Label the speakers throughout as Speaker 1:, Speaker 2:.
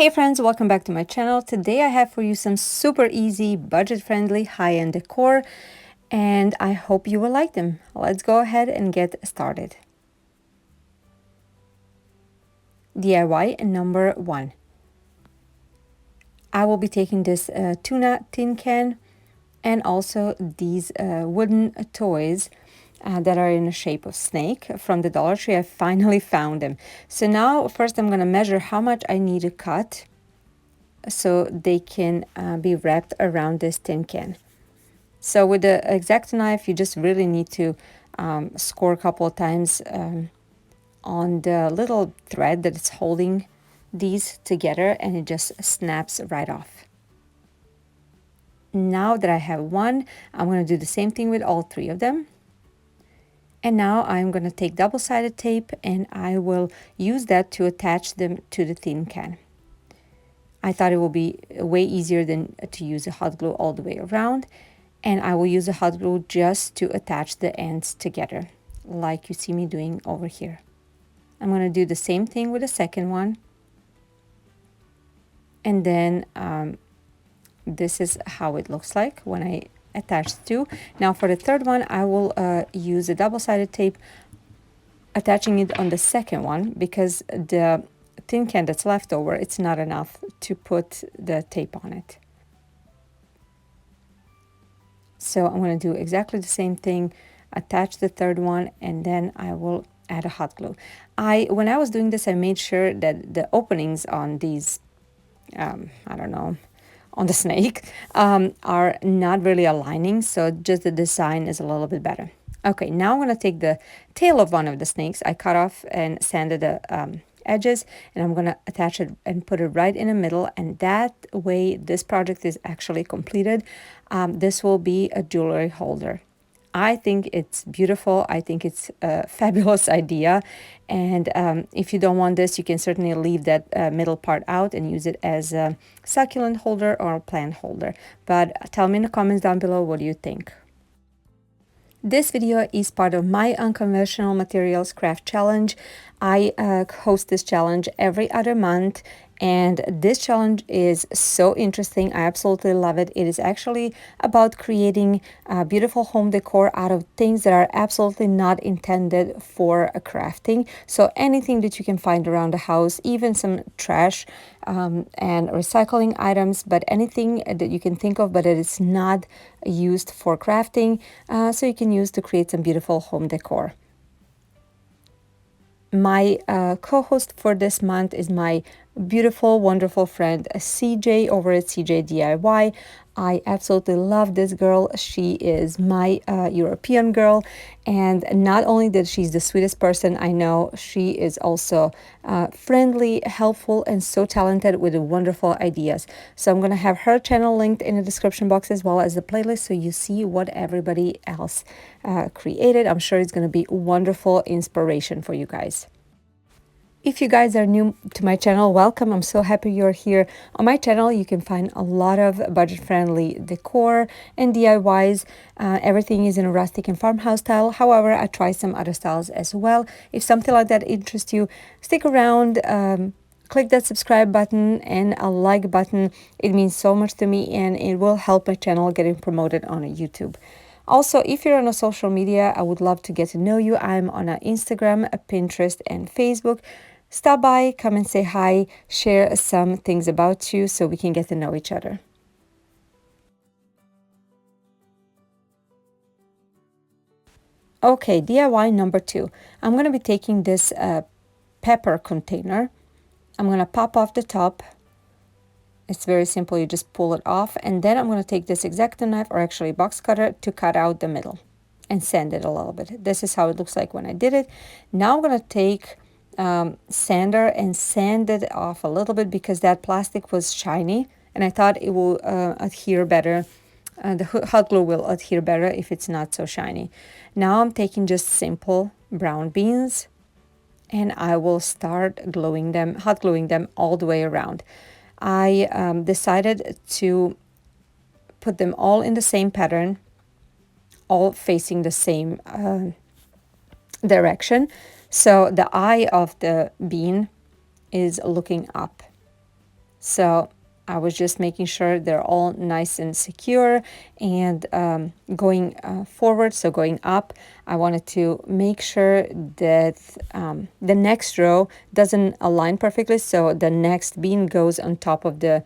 Speaker 1: Hey friends, welcome back to my channel. Today I have for you some super easy, budget-friendly, high-end decor, and I hope you will like them. Let's go ahead and get started. DIY number 1. I will be taking this tuna tin can and also these wooden toys that are in the shape of snake from the Dollar Tree. I finally found them. So now first I'm going to measure how much I need to cut so they can be wrapped around this tin can. So with the X-Acto knife, you just really need to score a couple of times on the little thread that is holding these together, and it just snaps right off. Now that I have one, I'm going to do the same thing with all 3 of them. And now I'm going to take double-sided tape and I will use that to attach them to the tin can. I thought it would be way easier than to use a hot glue all the way around. And I will use a hot glue just to attach the ends together, like you see me doing over here. I'm going to do the same thing with the second one. And then this is how it looks like when I attach 2. Now for the third one, I will use a double-sided tape, attaching it on the second one, because the tin can that's left over, it's not enough to put the tape on it. So I'm going to do exactly the same thing, attach the third one, and then I will add a hot glue. When I was doing this, I made sure that the openings on these, I don't know, on the snake, are not really aligning, so just the design is a little bit better. Okay, now I'm going to take the tail of one of the snakes. I cut off and sanded the edges, and I'm going to attach it and put it right in the middle, and that way this project is actually completed. This will be a jewelry holder. I think it's beautiful. I think it's a fabulous idea, and if you don't want this, you can certainly leave that middle part out and use it as a succulent holder or a plant holder. But tell me in the comments down below, what do you think? This video is part of my Unconventional Materials Craft Challenge. I host this challenge every other month, and this challenge is so interesting. I absolutely love it. It is actually about creating beautiful home decor out of things that are absolutely not intended for crafting. So anything that you can find around the house, even some trash and recycling items, but anything that you can think of, but it is not used for crafting, so you can use to create some beautiful home decor. My co-host for this month is my beautiful, wonderful friend CeeJ over at CeeJ DIY. I absolutely love this girl. She is my European girl, and not only that she's the sweetest person I know, she is also friendly, helpful, and so talented with wonderful ideas. So I'm going to have her channel linked in the description box, as well as the playlist, so you see what everybody else created. I'm sure it's going to be wonderful inspiration for you guys. If you guys are new to my channel, welcome. I'm so happy you're here. On my channel, you can find a lot of budget-friendly decor and DIYs. Everything is in a rustic and farmhouse style. However, I try some other styles as well. If something like that interests you, stick around. Click that subscribe button and a like button. It means so much to me, and it will help my channel getting promoted on YouTube. Also, if you're on a social media, I would love to get to know you. I'm on Instagram, Pinterest, and Facebook. Stop by, come and say hi, share some things about you so we can get to know each other. Okay, DIY number 2. I'm going to be taking this pepper container. I'm going to pop off the top. It's very simple. You just pull it off, and then I'm going to take this X-Acto knife, or actually box cutter, to cut out the middle and sand it a little bit. This is how it looks like when I did it. Now I'm going to take sander and sand it off a little bit, because that plastic was shiny and I thought it will adhere better. The hot glue will adhere better if it's not so shiny. Now I'm taking just simple brown beans, and I will start gluing them, hot gluing them all the way around. I decided to put them all in the same pattern, all facing the same direction. So the eye of the bean is looking up. So I was just making sure they're all nice and secure and going forward, so going up. I wanted to make sure that the next row doesn't align perfectly, so the next bean goes on top of the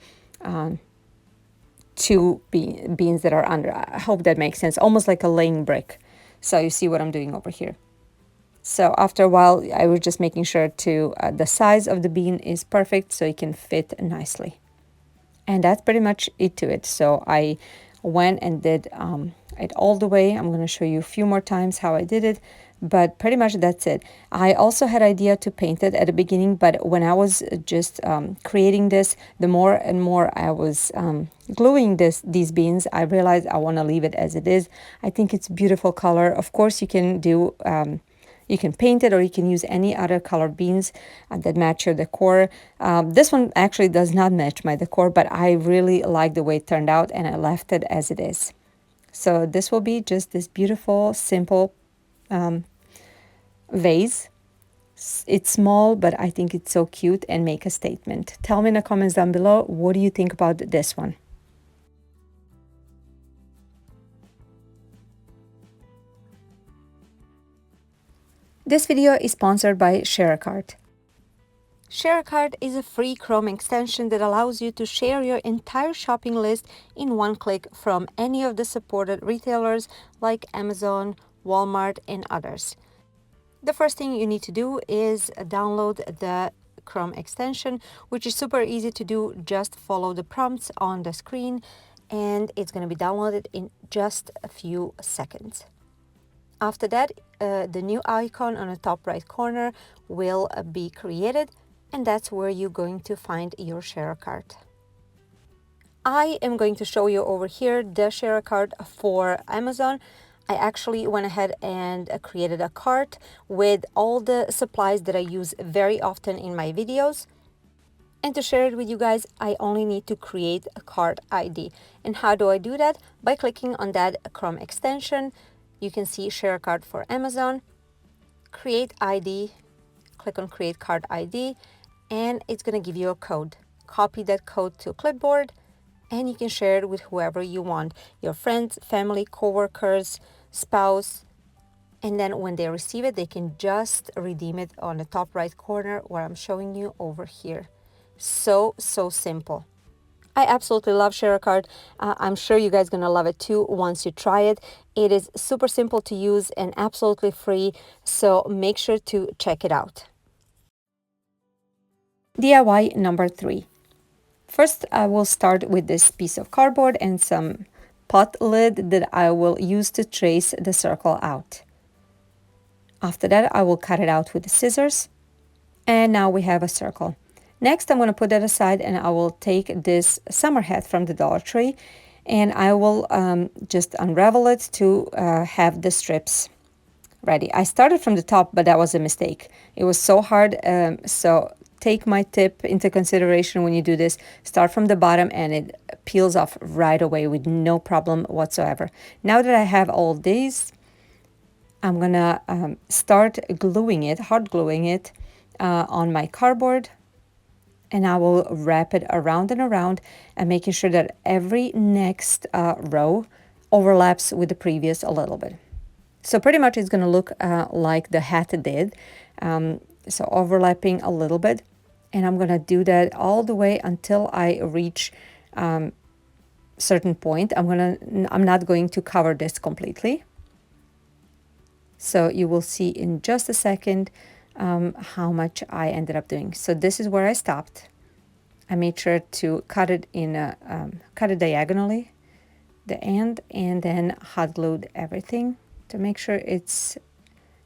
Speaker 1: two beans that are under. I hope that makes sense, almost like a laying brick. So you see what I'm doing over here. So after a while, I was just making sure to the size of the bean is perfect so it can fit nicely. And that's pretty much it to it. So I went and did it all the way. I'm going to show you a few more times how I did it, but pretty much that's it. I also had idea to paint it at the beginning, but when I was just creating this, the more and more I was gluing these beans, I realized I want to leave it as it is. I think it's beautiful color. Of course, you can do you can paint it, or you can use any other color beans that match your decor. This one actually does not match my decor, but I really like the way it turned out, and I left it as it is. So this will be just this beautiful, simple vase. It's small, but I think it's so cute and make a statement. Tell me in the comments down below, what do you think about this one? This video is sponsored by ShareAcart. ShareAcart is a free Chrome extension that allows you to share your entire shopping list in one click from any of the supported retailers like Amazon, Walmart, and others. The first thing you need to do is download the Chrome extension, which is super easy to do. Just follow the prompts on the screen and it's going to be downloaded in just a few seconds. After that, the new icon on the top right corner will be created, and that's where you're going to find your share cart. I am going to show you over here the share cart for Amazon. I actually went ahead and created a cart with all the supplies that I use very often in my videos. And to share it with you guys, I only need to create a cart ID. And how do I do that? By clicking on that Chrome extension. You can see share cart for Amazon, create ID, click on create cart ID, and it's going to give you a code. Copy that code to clipboard, and you can share it with whoever you want, your friends, family, coworkers, spouse, and then when they receive it, they can just redeem it on the top right corner where I'm showing you over here. So simple. I absolutely love ShareAcart. I'm sure you guys are going to love it too once you try it. It is super simple to use and absolutely free, so make sure to check it out. DIY number 3. First, I will start with this piece of cardboard and some pot lid that I will use to trace the circle out. After that, I will cut it out with the scissors. And now we have a circle. Next, I'm going to put that aside and I will take this summer hat from the Dollar Tree and I will just unravel it to have the strips ready. I started from the top, but that was a mistake. It was so hard, so take my tip into consideration when you do this. Start from the bottom and it peels off right away with no problem whatsoever. Now that I have all these, I'm gonna start gluing it, hot gluing it on my cardboard, and I will wrap it around and around and making sure that every next row overlaps with the previous a little bit. So pretty much it's going to look like the hat did, so overlapping a little bit, and I'm going to do that all the way until I reach certain point. I'm not going to cover this completely. So you will see in just a second how much I ended up doing. So this is where I stopped. I made sure to cut it cut it diagonally, the end, and then hot glued everything to make sure it's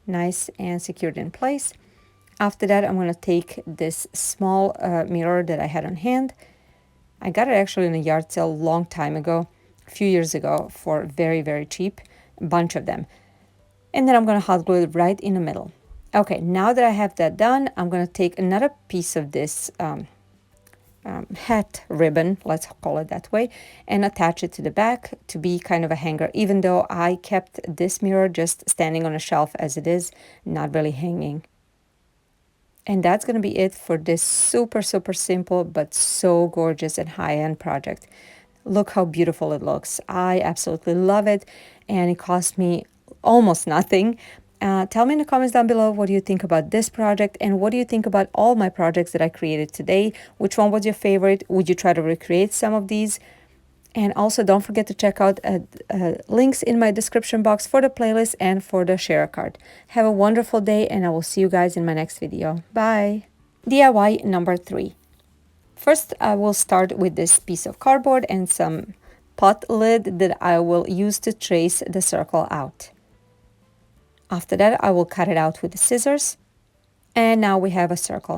Speaker 1: nice and secured in place. After that, I'm going to take this small mirror that I had on hand. I got it actually in a yard sale a long time ago, a few years ago, for very, very cheap, a bunch of them. And then I'm going to hot glue it right in the middle. Okay, now that I have that done, I'm going to take another piece of this hat ribbon, let's call it that way, and attach it to the back to be kind of a hanger, even though I kept this mirror just standing on a shelf as it is, not really hanging. And that's going to be it for this super, super simple but so gorgeous and high-end project. Look how beautiful it looks. I absolutely love it, and it cost me almost nothing. Tell me in the comments down below what do you think about this project, and what do you think about all my projects that I created today. Which one was your favorite? Would you try to recreate some of these? And also don't forget to check out links in my description box for the playlist and for the share card. Have a wonderful day, and I will see you guys in my next video. Bye! DIY number 3. First, I will start with this piece of cardboard and some pot lid that I will use to trace the circle out. After that, I will cut it out with the scissors. And now we have a circle.